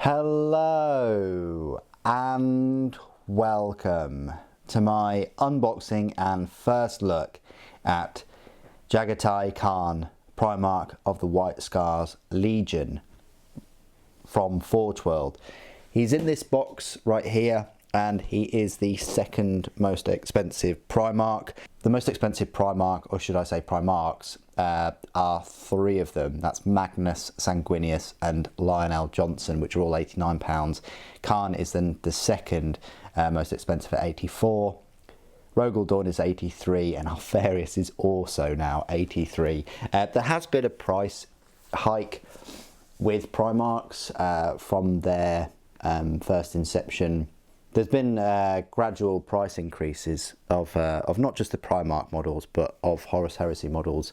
Hello and welcome to my unboxing and first look at Jaghatai Khan, Primarch of the White Scars Legion from Forge World. He's in this box right here and he is the second most expensive Primarch. The most expensive Primarch, or should I say Primarchs, are three of them. That's Magnus, Sanguinius and Lionel Johnson, which are all £89. Khan is then the second most expensive at 84. Rogel Dawn is 83 and Alfarius is also now 83. There has been a price hike with Primarchs from their first inception. There's been gradual price increases of not just the Primarch models, but of Horus Heresy models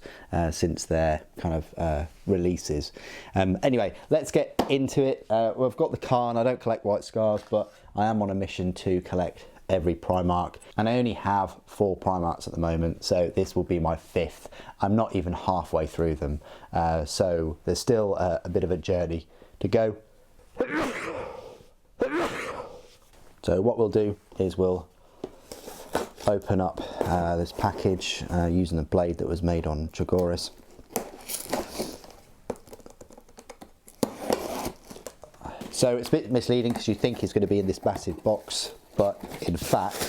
since their kind of releases. Anyway, let's get into it. We've got the Khan. I don't collect White Scars, but I am on a mission to collect every Primarch, and I only have 4 Primarchs at the moment, so this will be my 5th. I'm not even halfway through them, so there's still a bit of a journey to go. So what we'll do is we'll open up this package using the blade that was made on Jagoris. So it's a bit misleading because you think it's going to be in this massive box, but in fact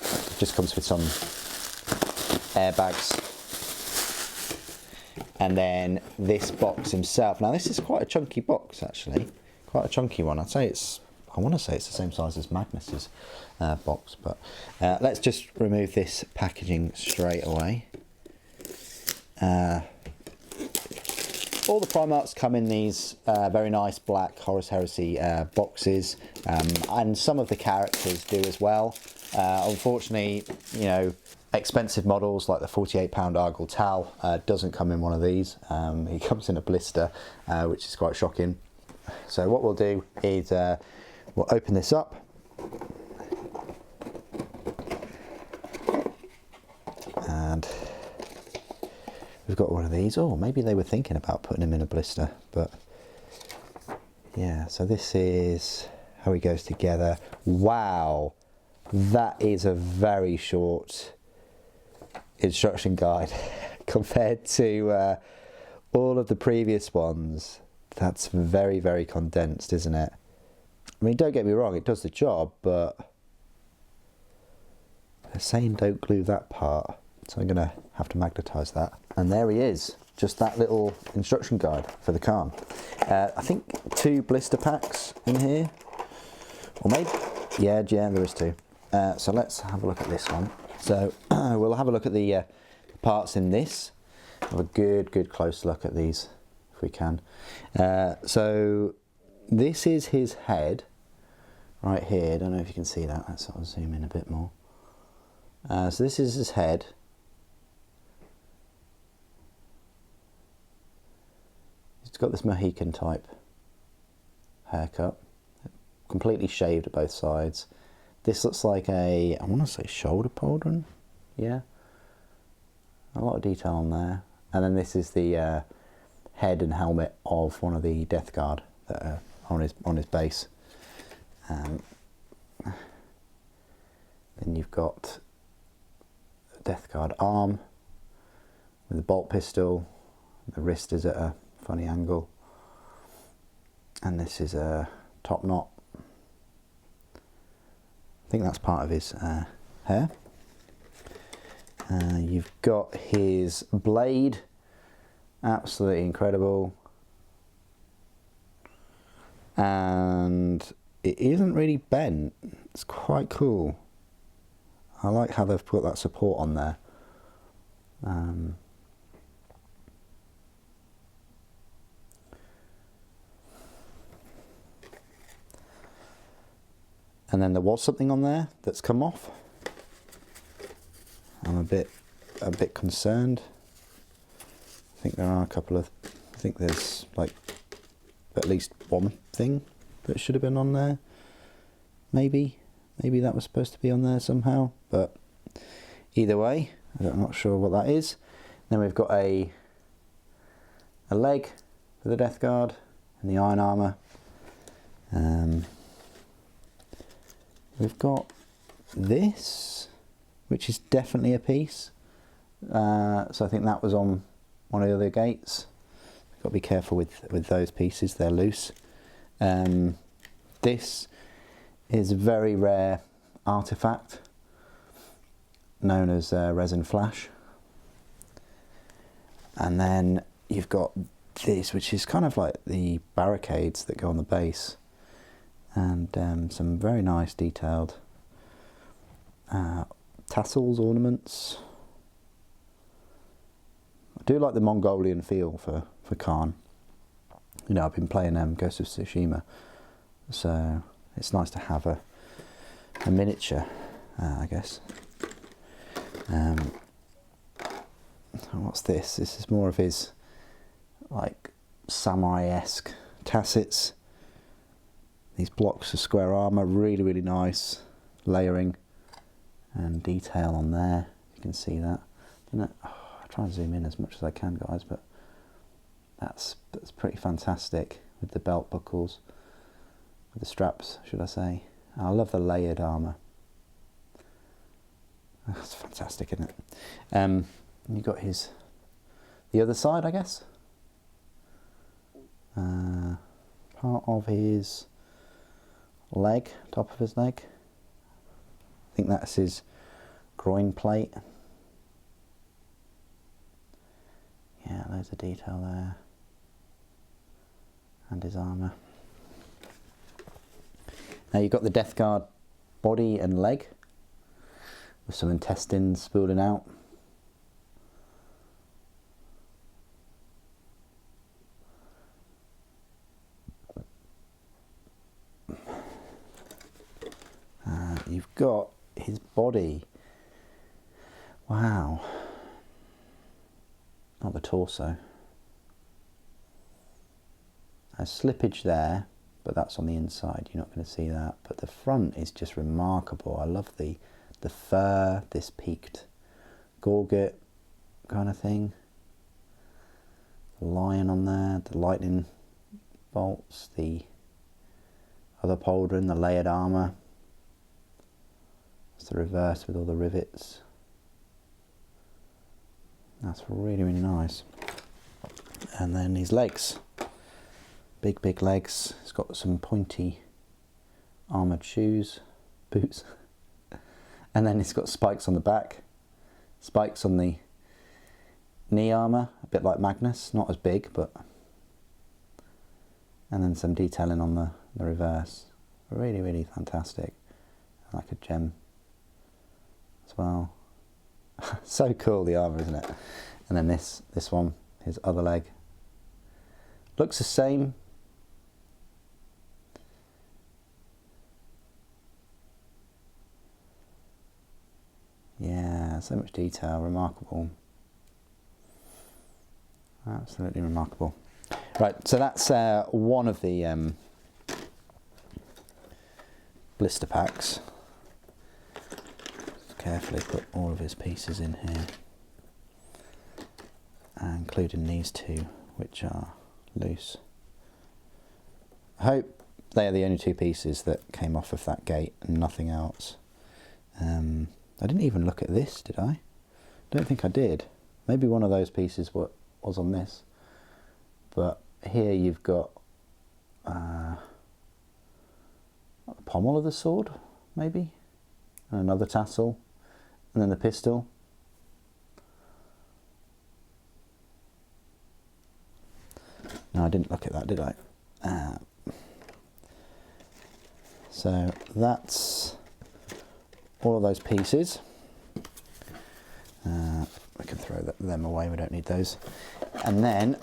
it just comes with some airbags. And then this box himself. Now this is quite a chunky box actually, quite a chunky one. I want to say it's the same size as Magnus's box, but let's just remove this packaging straight away. All the Primarchs come in these very nice black Horus Heresy boxes, and some of the characters do as well. Unfortunately, you know, expensive models like the £48 Argyle Tal doesn't come in one of these. He comes in a blister, which is quite shocking. So what we'll do is we'll open this up. And we've got one of these. Oh, maybe they were thinking about putting him in a blister, but yeah, so this is how he goes together. Wow, that is a very short instruction guide compared to all of the previous ones. That's very, very condensed, isn't it? I mean, don't get me wrong, it does the job, but they're saying don't glue that part, so I'm going to have to magnetise that. And there he is, just that little instruction guide for the Khan. I think 2 blister packs in here, or maybe, yeah, there is 2. So let's have a look at this one. So we'll have a look at the parts in this, have a good close look at these if we can. So this is his head right here. I don't know if you can see that. Let's sort of zoom in a bit more. So this is his head. He's got this Mohican type haircut, completely shaved at both sides. This looks like a, I want to say shoulder pauldron. Yeah, a lot of detail on there. And then this is the head and helmet of one of the Death Guard that are on his base. Then you've got a Death Guard arm with a bolt pistol. The wrist is at a funny angle, and this is a top knot. I think that's part of his hair. You've got his blade, absolutely incredible. And it isn't really bent. It's quite cool. I like how they've put that support on there. And then there was something on there that's come off. I'm a bit concerned. I think there are a couple of, I think there's like at least one thing that should have been on there. Maybe that was supposed to be on there somehow, but either way, I'm not sure what that is. Then we've got a leg for the Death Guard and the iron armour. We've got this, which is definitely a piece. So I think that was on one of the other gates. Got to be careful with those pieces, they're loose. This is a very rare artifact known as resin flash. And then you've got this, which is kind of like the barricades that go on the base, and some very nice detailed tassels, ornaments. I do like the Mongolian feel for Khan. You know, I've been playing Ghost of Tsushima, so it's nice to have a miniature, I guess. What's this? This is more of his like samurai-esque tassets. These blocks of square armour, really, really nice layering and detail on there. You can see that. Oh, I try and zoom in as much as I can, guys, but that's pretty fantastic with the belt buckles, with the straps, should I say. I love the layered armour. That's fantastic, isn't it? You've got the other side, I guess. Part of his leg, top of his leg. I think that's his groin plate. Yeah, loads of detail there. And his armour. Now you've got the Death Guard body and leg, with some intestines spooling out. You've got his body. Wow. Not the torso. A slippage there, but that's on the inside. You're not going to see that. But the front is just remarkable. I love the fur, this peaked gorget kind of thing. The lion on there, the lightning bolts, the other pauldron, the layered armour. It's the reverse with all the rivets. That's really, really nice. And then his legs. Big, big legs. He's got some pointy armoured shoes, boots. And then he's got spikes on the back. Spikes on the knee armour, a bit like Magnus, not as big, but... And then some detailing on the reverse. Really, really fantastic. Like a gem as well. So cool, the armour, isn't it? And then this one, his other leg. Looks the same. Yeah, so much detail, remarkable. Absolutely remarkable. Right, so that's one of the blister packs. Carefully put all of his pieces in here, including these two, which are loose. I hope they are the only two pieces that came off of that gate and nothing else. I didn't even look at this, did I? Don't think I did. Maybe one of those pieces was on this. But here you've got the pommel of the sword, maybe, and another tassel, and then the pistol. No, I didn't look at that, did I? So that's all of those pieces. We can throw them away, we don't need those. And then,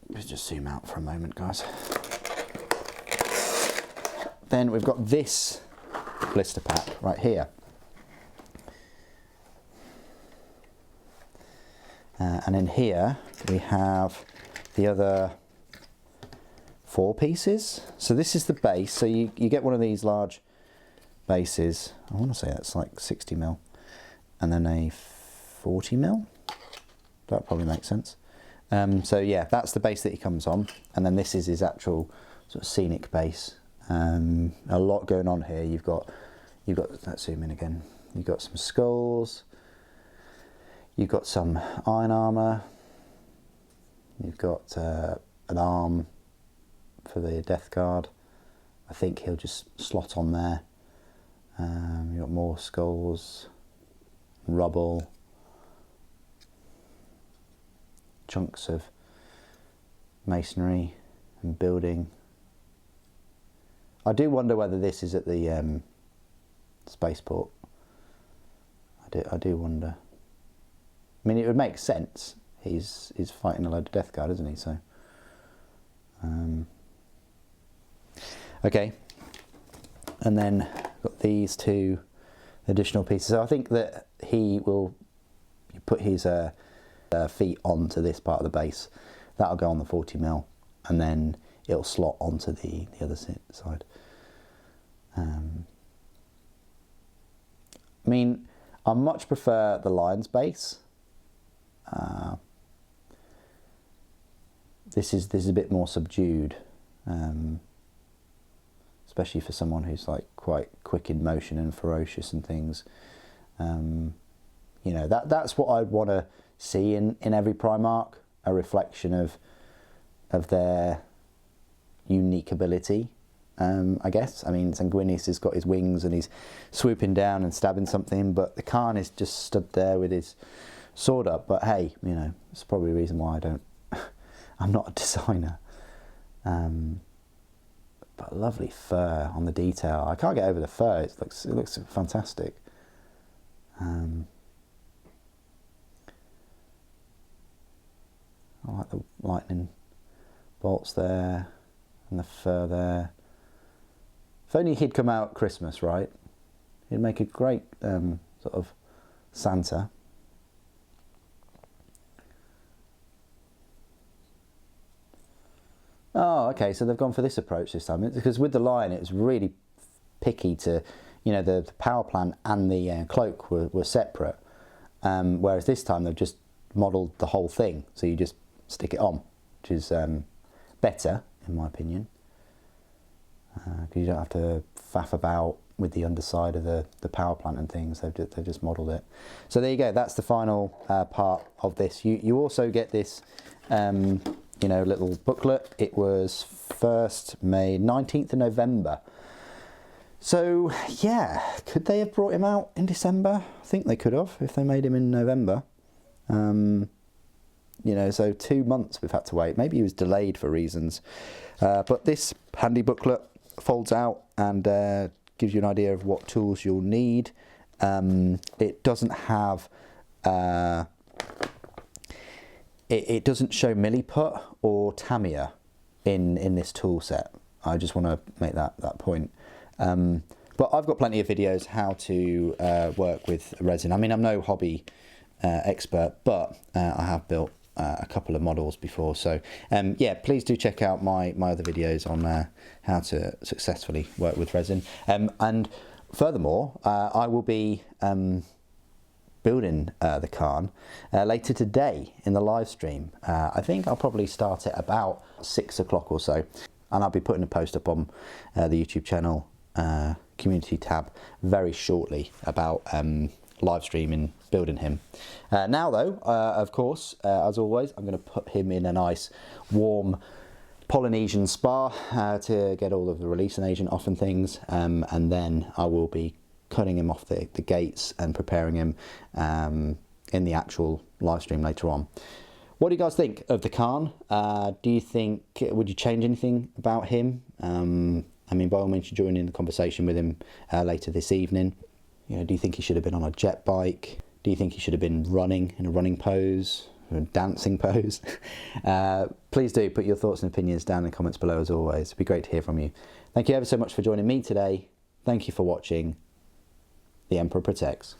let's just zoom out for a moment, guys. Then we've got this blister pack right here. And in here we have the other 4 pieces. So this is the base. So you get one of these large bases. I want to say that's like 60 mil. And then a 40 mil. That probably makes sense. So yeah, that's the base that he comes on. And then this is his actual sort of scenic base A lot going on here. You've got, let's zoom in again. You've got some skulls. You've got some iron armour. You've got an arm for the death guard. I think he'll just slot on there. You've got more skulls, rubble, chunks of masonry and building. I do wonder whether this is at the spaceport. I do wonder. I mean, it would make sense. He's fighting a load of death guard, isn't he? So, okay. And then got these two additional pieces. So I think that he will put his feet onto this part of the base. That'll go on the 40mm, and then it'll slot onto the other side. I mean, I much prefer the lion's base. This is a bit more subdued, especially for someone who's like quite quick in motion and ferocious and things. You know, that's what I'd want to see in every Primarch, a reflection of their unique ability. I guess. I mean, Sanguinius has got his wings and he's swooping down and stabbing something, but the Khan is just stood there with his sword up. But hey, you know, it's probably a reason why I don't. I'm not a designer. But lovely fur on the detail. I can't get over the fur. It looks fantastic. I like the lightning bolts there and the fur there. If only he'd come out at Christmas, right? He'd make a great sort of Santa. Oh, okay, so they've gone for this approach this time. Because with the lion, it was really picky to, you know, the power plant and the cloak were separate. Whereas this time they've just modelled the whole thing. So you just stick it on, which is better, in my opinion. Because you don't have to faff about with the underside of the power plant and things. They've just modelled it. So there you go. That's the final part of this. You also get this, you know, little booklet. It was first made 19th of November. So yeah, could they have brought him out in December? I think they could have if they made him in November. You know, so 2 months we've had to wait. Maybe he was delayed for reasons. But this handy booklet folds out and gives you an idea of what tools you'll need. It doesn't have, it doesn't show milliput or Tamiya in this tool set. I just want to make that point. But I've got plenty of videos how to work with resin. I mean, I'm no hobby expert, but I have built a couple of models before, so yeah, please do check out my other videos on how to successfully work with resin. And furthermore, I will be building the Khan later today in the live stream. I think I'll probably start at about 6 o'clock or so, and I'll be putting a post up on the YouTube channel community tab very shortly about live streaming building him. Now though, of course, as always, I'm going to put him in a nice warm Polynesian spa to get all of the releasing agent off and things, and then I will be cutting him off the gates and preparing him in the actual live stream later on. What do you guys think of the Khan? Do you think, would you change anything about him? I mean, by all means, join in the conversation with him later this evening. You know, do you think he should have been on a jet bike? Do you think he should have been running in a running pose or a dancing pose? Please do put your thoughts and opinions down in the comments below as always. It'd be great to hear from you. Thank you ever so much for joining me today. Thank you for watching. The Emperor protects.